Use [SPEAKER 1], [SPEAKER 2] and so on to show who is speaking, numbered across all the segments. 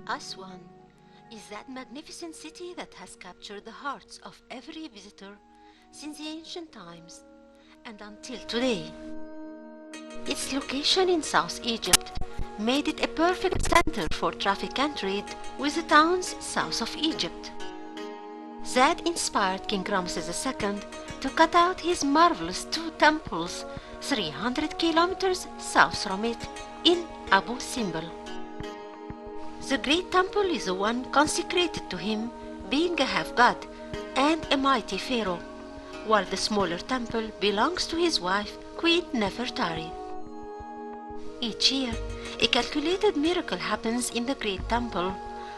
[SPEAKER 1] Aswan is that magnificent city that has captured the hearts of every visitor since the ancient times and until today. Its location in South Egypt made it a perfect center for traffic and trade with the towns south of Egypt. That inspired King Ramses II to cut out his marvelous two temples 300 kilometers south from it in Abu Simbel. The great temple is the one consecrated to him, being a half-god and a mighty pharaoh, while the smaller temple belongs to his wife, Queen Nefertari. Each year, a calculated miracle happens in the great temple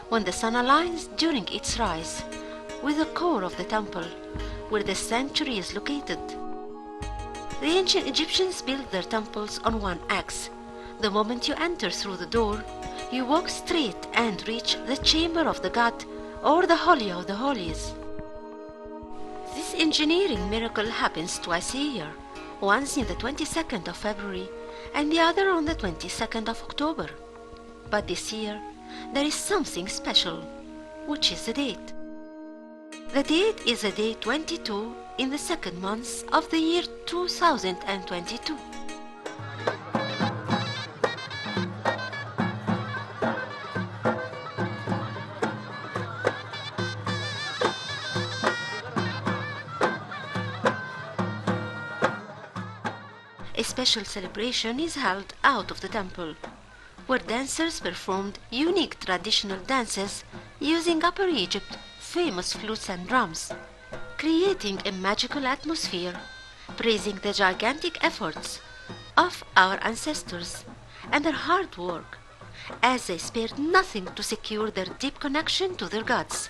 [SPEAKER 1] when the sun aligns during its rise with the core of the temple, where the sanctuary is located. The ancient Egyptians built their temples on one axe. The moment you enter through the door, you walk straight and reach the chamber of the god or the Holy of the Holies. This engineering miracle happens twice a year, once in the 22nd of February and the other on the 22nd of October. But this year, there is something special, which is the date. The date is the day 22 in the second month of the year 2022. A special celebration is held out of the temple, where dancers performed unique traditional dances using Upper Egypt famous flutes and drums, creating a magical atmosphere, praising the gigantic efforts of our ancestors and their hard work, as they spared nothing to secure their deep connection to their gods.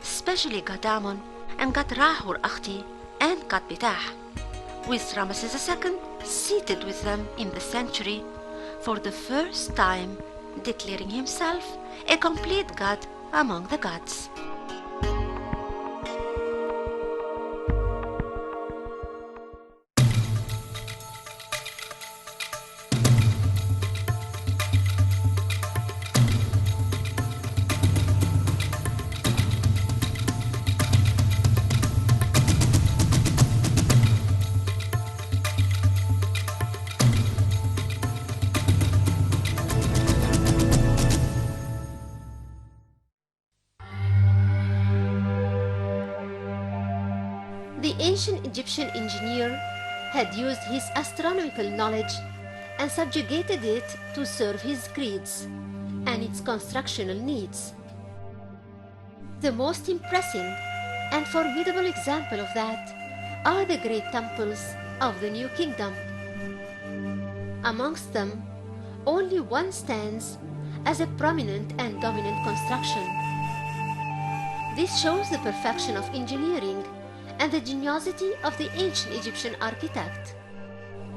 [SPEAKER 1] Especially God Amon and God Rahur Akhti and God Betah, with Ramesses II seated with them in the sanctuary for the first time, declaring himself a complete god among the gods. The ancient Egyptian engineer had used his astronomical knowledge and subjugated it to serve his creeds and its constructional needs. The most impressive and formidable example of that are the great temples of the New Kingdom. Amongst them, only one stands as a prominent and dominant construction. This shows the perfection of engineering and the geniusity of the ancient Egyptian architect.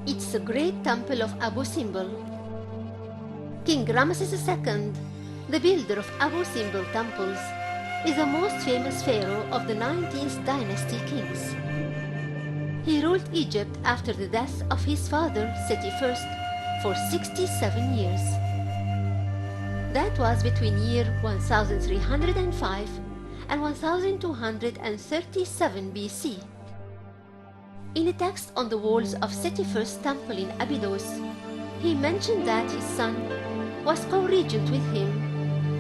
[SPEAKER 1] It's the great temple of Abu Simbel. King Ramesses II, the builder of Abu Simbel temples, is the most famous pharaoh of the 19th dynasty kings. He ruled Egypt after the death of his father Seti I for 67 years. That was between year 1305 and 1237 BC. In a text on the walls of Seti I's temple in Abydos, he mentioned that his son was co-regent with him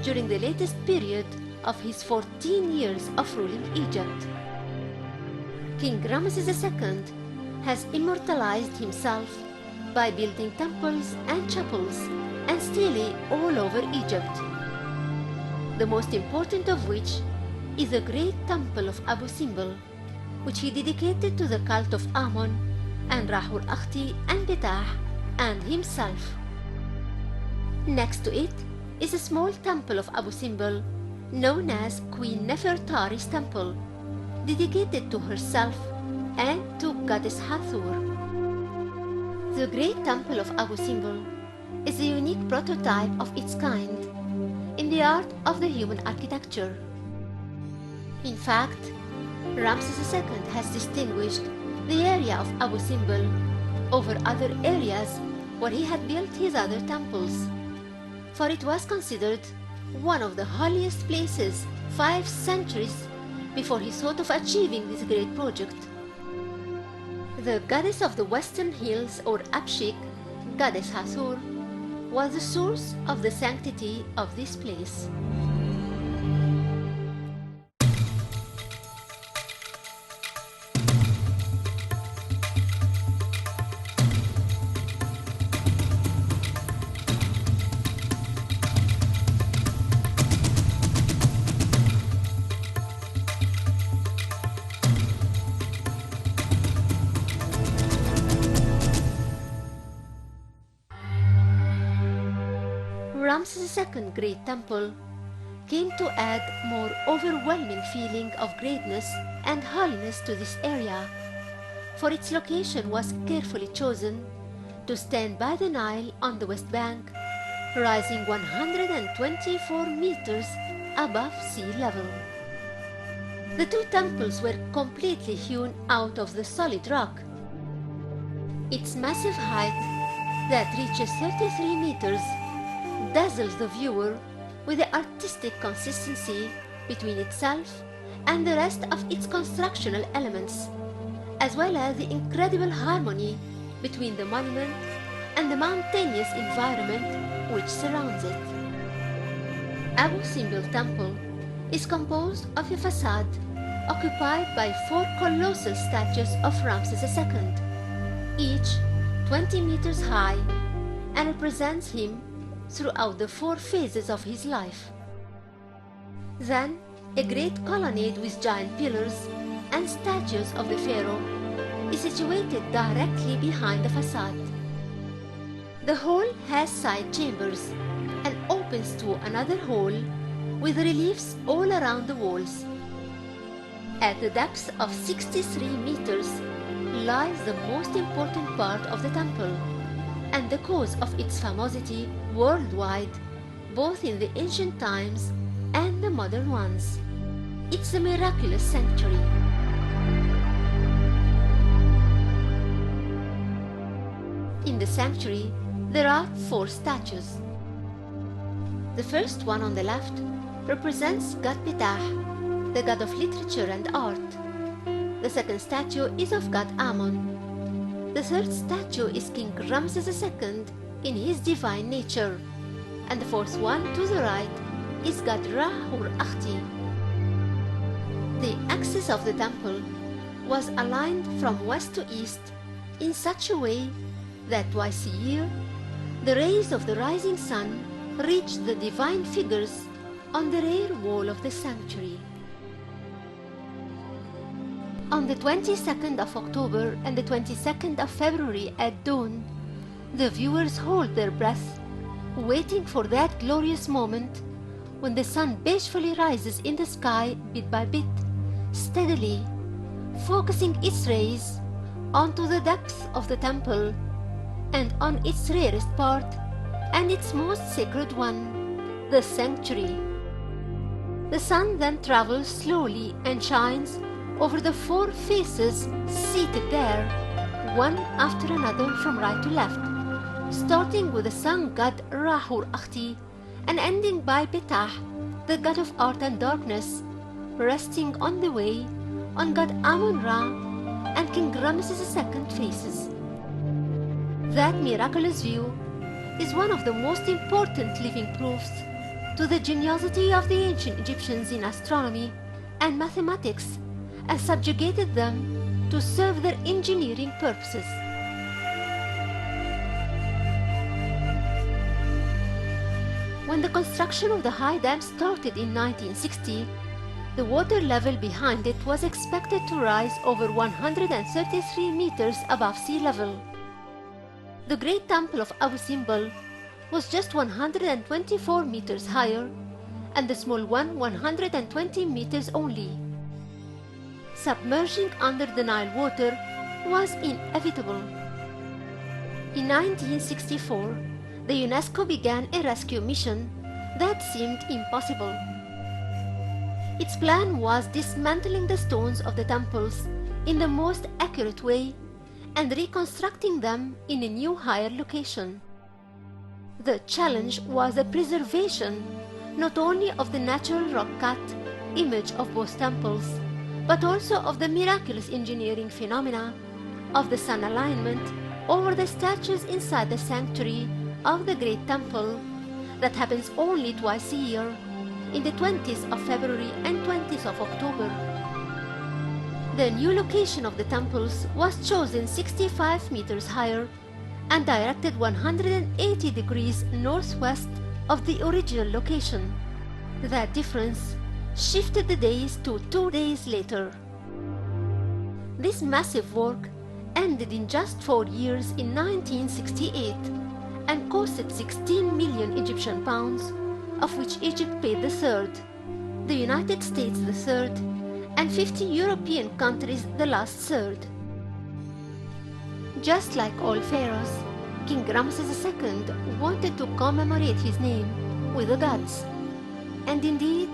[SPEAKER 1] during the latest period of his 14 years of ruling Egypt. King Ramesses II has immortalized himself by building temples and chapels and stelae all over Egypt, the most important of which is the great temple of Abu Simbel, which he dedicated to the cult of Amon and Rahur Akhti and Betah and himself. Next to it is a small temple of Abu Simbel known as Queen Nefertari's temple, dedicated to herself and to goddess Hathor. The great temple of Abu Simbel is a unique prototype of its kind in the art of the human architecture. In fact, Ramesses II has distinguished the area of Abu Simbel over other areas where he had built his other temples, for it was considered one of the holiest places 5 centuries before he thought of achieving this great project. The goddess of the western hills, or Apshik, goddess Hathor, was the source of the sanctity of this place. Ramses II Great Temple came to add more overwhelming feeling of greatness and holiness to this area, for its location was carefully chosen to stand by the Nile on the west bank, rising 124 meters above sea level. The 2 temples were completely hewn out of the solid rock. Its massive height, that reaches 33 meters, dazzles the viewer with the artistic consistency between itself and the rest of its constructional elements, as well as the incredible harmony between the monument and the mountainous environment which surrounds it. Abu Simbel Temple is composed of a facade occupied by 4 colossal statues of Ramses II, each 20 meters high, and represents him throughout the 4 phases of his life. Then, a great colonnade with giant pillars and statues of the pharaoh is situated directly behind the facade. The hall has side chambers and opens to another hall with reliefs all around the walls. At the depth of 63 meters lies the most important part of the temple, and the cause of its famosity worldwide, both in the ancient times and the modern ones. It's the miraculous sanctuary. In the sanctuary, there are 4 statues. The first one on the left represents God Ptah, the god of literature and art. The second statue is of god Amun. The third statue is King Ramses II in his divine nature, and the fourth one to the right is god Ra-Hur-Akhti. The axis of the temple was aligned from west to east in such a way that twice a year the rays of the rising sun reach the divine figures on the rear wall of the sanctuary. On the 22nd of October and the 22nd of February at dawn, the viewers hold their breath, waiting for that glorious moment when the sun bashfully rises in the sky bit by bit, steadily, focusing its rays onto the depths of the temple and on its rarest part and its most sacred one, the sanctuary. The sun then travels slowly and shines over the 4 faces seated there, one after another from right to left, starting with the sun god Ra-Hur-Akhti and ending by Ptah, the god of art and darkness, resting on the way on god Amun-Ra and King Ramses II faces. That miraculous view is one of the most important living proofs to the geniusity of the ancient Egyptians in astronomy and mathematics, and subjugated them to serve their engineering purposes. When the construction of the high dam started in 1960, the water level behind it was expected to rise over 133 meters above sea level. The great temple of Abu Simbel was just 124 meters higher, and the small one 120 meters only. Submerging under the Nile water was inevitable. In 1964, the UNESCO began a rescue mission that seemed impossible. Its plan was dismantling the stones of the temples in the most accurate way and reconstructing them in a new higher location. The challenge was the preservation not only of the natural rock-cut image of both temples, but also of the miraculous engineering phenomena of the sun alignment over the statues inside the sanctuary of the Great Temple that happens only twice a year, in the 20th of February and 20th of October. The new location of the temples was chosen 65 meters higher and directed 180 degrees northwest of the original location. That difference shifted the days to 2 days later. This massive work ended in just 4 years in 1968 and costed 16 million Egyptian pounds, of which Egypt paid the third, the United States the third, and 50 European countries the last third. Just like all pharaohs, King Ramses II wanted to commemorate his name with the gods, and indeed,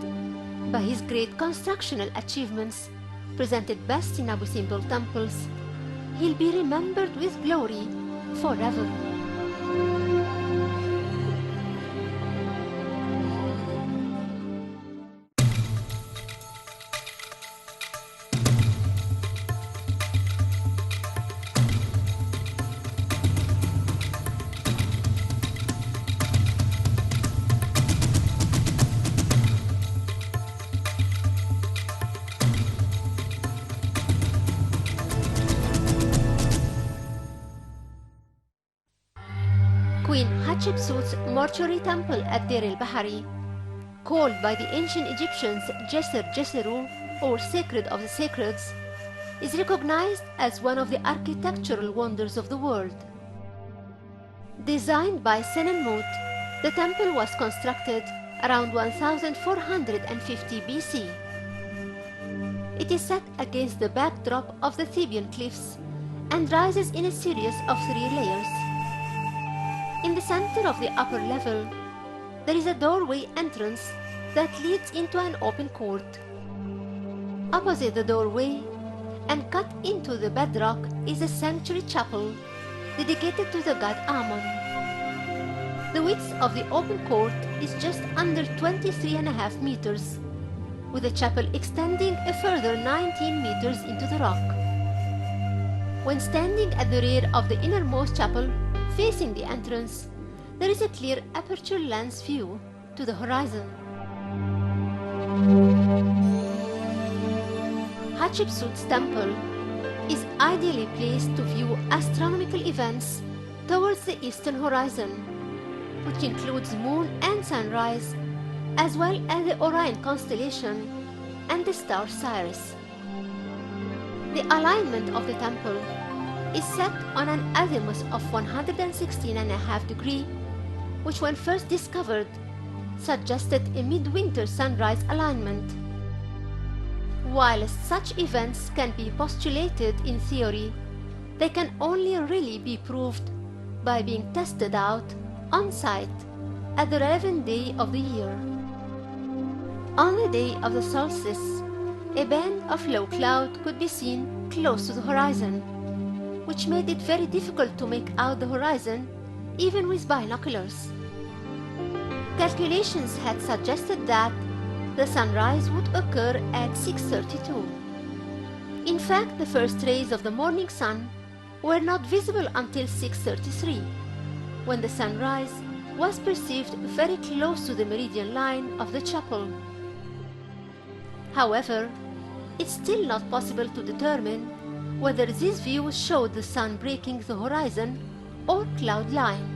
[SPEAKER 1] by his great constructional achievements, presented best in Abu Simbel temples, he'll be remembered with glory forever. Queen Hatshepsut's mortuary temple at Deir el-Bahari, called by the ancient Egyptians Djeser Djeseru, or Sacred of the Sacreds, is recognized as one of the architectural wonders of the world. Designed by Senenmut, the temple was constructed around 1450 BC. It is set against the backdrop of the Theban cliffs and rises in a series of 3 layers. In the center of the upper level, there is a doorway entrance that leads into an open court. Opposite the doorway, and cut into the bedrock, is a sanctuary chapel dedicated to the god Ammon. The width of the open court is just under 23.5 meters, with the chapel extending a further 19 meters into the rock. When standing at the rear of the innermost chapel, facing the entrance, there is a clear aperture lens view to the horizon. Hatshepsut's temple is ideally placed to view astronomical events towards the eastern horizon, which includes moon and sunrise, as well as the Orion constellation and the star Sirius. The alignment of the temple is set on an azimuth of 116.5 degrees, which when first discovered suggested a midwinter sunrise alignment. While such events can be postulated in theory, they can only really be proved by being tested out on site at the relevant day of the year. On the day of the solstice, a band of low cloud could be seen close to the horizon, which made it very difficult to make out the horizon even with binoculars. Calculations had suggested that the sunrise would occur at 6:32. In fact, the first rays of the morning sun were not visible until 6:33, when the sunrise was perceived very close to the meridian line of the chapel. However, it's still not possible to determine whether this view showed the sun breaking the horizon or cloud line.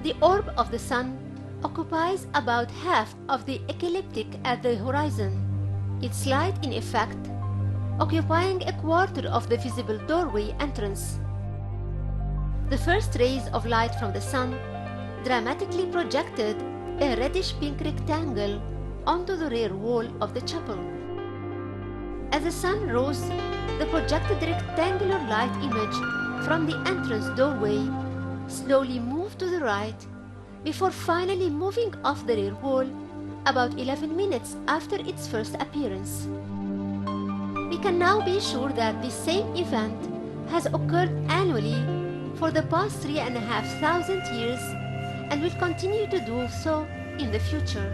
[SPEAKER 1] The orb of the sun occupies about half of the ecliptic at the horizon, its light in effect occupying a quarter of the visible doorway entrance. The first rays of light from the sun dramatically projected a reddish-pink rectangle onto the rear wall of the chapel. As the sun rose, the projected rectangular light image from the entrance doorway slowly moved to the right before finally moving off the rear wall about 11 minutes after its first appearance. We can now be sure that this same event has occurred annually for the past 3,500 years and will continue to do so in the future.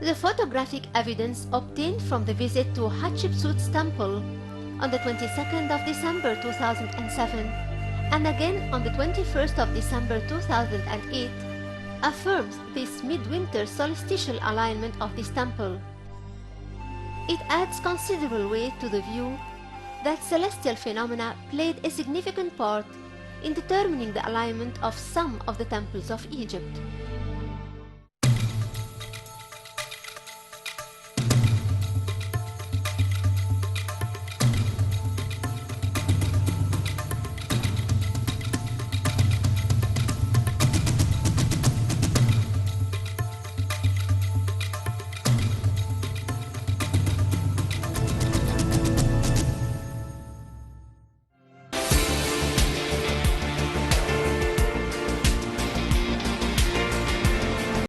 [SPEAKER 1] The photographic evidence obtained from the visit to Hatshepsut's temple on the 22nd of December 2007 and again on the 21st of December 2008 affirms this midwinter solstitial alignment of this temple. It adds considerable weight to the view that celestial phenomena played a significant part in determining the alignment of some of the temples of Egypt.